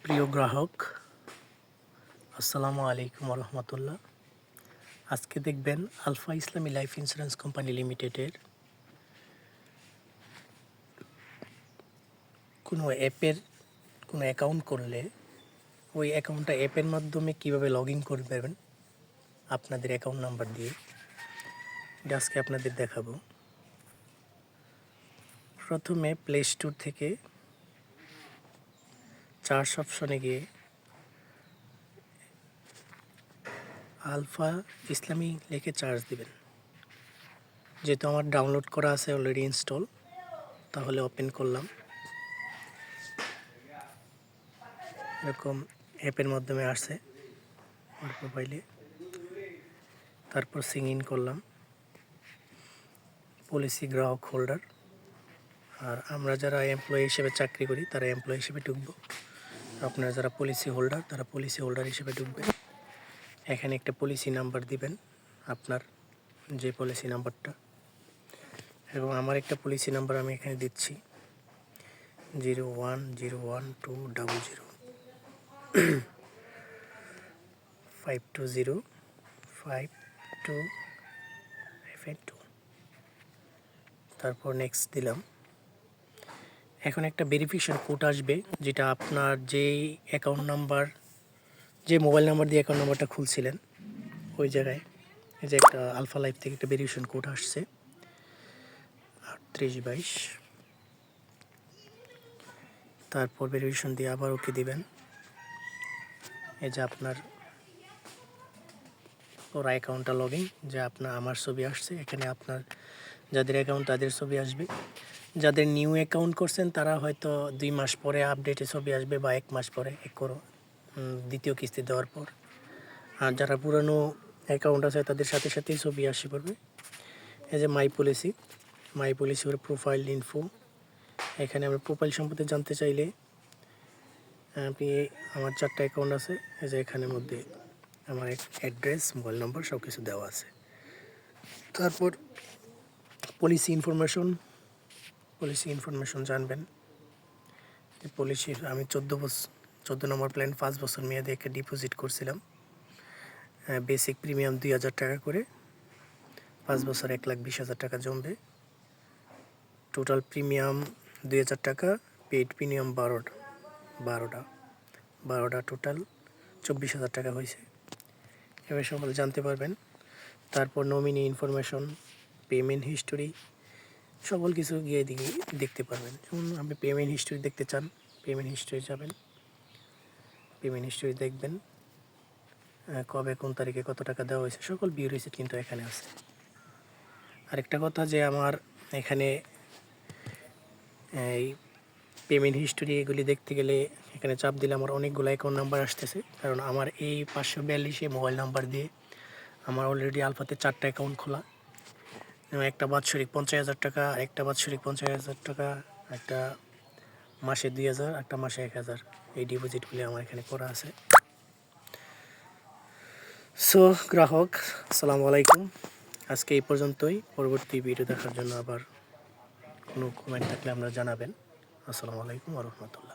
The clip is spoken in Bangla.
প্রিয় গ্রাহক, আসসালামু আলাইকুম রহমতুল্লাহ। আজকে দেখবেন আলফা ইসলামী লাইফ ইন্স্যুরেন্স কোম্পানি লিমিটেডের কোনো অ্যাপের কোনো অ্যাকাউন্ট করলে ওই অ্যাকাউন্টটা অ্যাপের মাধ্যমে কীভাবে লগ ইন করবেন আপনাদের অ্যাকাউন্ট নাম্বার দিয়ে, এটা আজকে আপনাদের দেখাবো। প্রথমে প্লে স্টোর থেকে চার্জ অপশনে গিয়ে আলফা ইসলামী লিখে চার্জ দিবেন। যেহেতু আমার ডাউনলোড করা আছে অলরেডি ইনস্টল, তাহলে ওপেন করলাম। এরকম অ্যাপের মাধ্যমে আসছে আমার মোবাইলে। তারপর সিং ইন করলাম পলিসি গ্রাহক হোল্ডার। আর আমরা যারা এমপ্লয়ি হিসেবে চাকরি করি তারা এমপ্লয়ি হিসেবে ঢুকবো, আপনারা যারা পলিসি হোল্ডার তারা পলিসি হোল্ডার হিসেবে ঢুকবেন। এখানে একটা পলিসি নাম্বার দিবেন, আপনার যে পলিসি নাম্বারটা, এবং আমার একটা পলিসি নাম্বার আমি এখানে দিচ্ছি 01012052052582। তারপর নেক্সট দিলাম। এখন একটা ভেরিফিকেশন কোড আসবে, যেটা আপনার যেই অ্যাকাউন্ট নাম্বার, যে মোবাইল নাম্বার দিয়ে অ্যাকাউন্ট নাম্বারটা খুলছিলেন ওই জায়গায় এই যে একটা আলফা লাইফ থেকে একটা ভেরিফিকেশন কোড আসছে 3822। তারপর ভেরিফিকেশন দিয়ে আবার ওকে দিবেন। এই যে আপনার ওরা অ্যাকাউন্টটা লগ ইন, যে আমার ছবি আসছে এখানে। আপনার যাদের অ্যাকাউন্ট তাদের ছবি আসবে, যাদের নিউ অ্যাকাউন্ট করছেন তারা হয়তো 2 মাস পরে আপডেটে ছবি আসবে, বা 1 মাস পরে দ্বিতীয় কিস্তি দেওয়ার পর। আর যারা পুরানো অ্যাকাউন্ট আছে তাদের সাথে সাথেই ছবি আসে পড়বে। এই যে মাই পলিসির প্রোফাইল ইনফো, এখানে আমরা প্রোফাইল সম্পর্কে জানতে চাইলে আপনি, আমার 4টা অ্যাকাউন্ট আছে, এই যে এখানের মধ্যে আমার অ্যাড্রেস, মোবাইল নম্বর সব কিছু দেওয়া আছে। তারপর পলিসি ইনফরমেশন জানবেন। পলিসির আমি 14 নম্বর প্ল্যান 5 বছর মেয়াদে একটা ডিপোজিট করছিলাম। বেসিক প্রিমিয়াম 2000 টাকা করে, 5 বছর 1,20,000 টাকা জমবে। টোটাল প্রিমিয়াম 2000 টাকা, পেইড প্রিমিয়াম 12টা টোটাল 24,000 টাকা হয়েছে। এবার সকলে জানতে পারবেন। তারপর নমিনি ইনফরমেশন, পেমেন্ট হিস্টোরি, সকল কিছু গিয়ে দেখতে পারবেন। যেমন আপনি পেমেন্ট হিস্টোরি দেখতে চান, পেমেন্ট হিস্টোরি যাবেন, পেমেন্ট হিস্টোরি দেখবেন, কবে কোন তারিখে কত টাকা দেওয়া হয়েছে, সকল বিল রিসিট কিন্তু এখানে আছে। আরেকটা কথা, যে আমার এখানে এই পেমেন্ট হিস্টোরি এগুলি দেখতে গেলে এখানে চাপ দিলে আমার অনেকগুলো অ্যাকাউন্ট নাম্বার আসতেছে, কারণ আমার এই 542 মোবাইল নাম্বার দিয়ে আমার অলরেডি আলফাতে 4টা অ্যাকাউন্ট খোলা। একটা বাৎসরিক 50,000 টাকা, একটা বাৎসরিক 50,000 টাকা, একটা মাসে 2,000, একটা মাসে 1,000, এই ডিপোজিটগুলি আমার এখানে করা আছে। সো গ্রাহক, আসসালামু আলাইকুম। আজকে এই পর্যন্তই। পরবর্তী ভিডিও দেখার জন্য আবার কোনো কমেন্ট থাকলে আপনারা জানাবেন। আসসালামু আলাইকুম ওয়া রাহমাতুল্লাহ।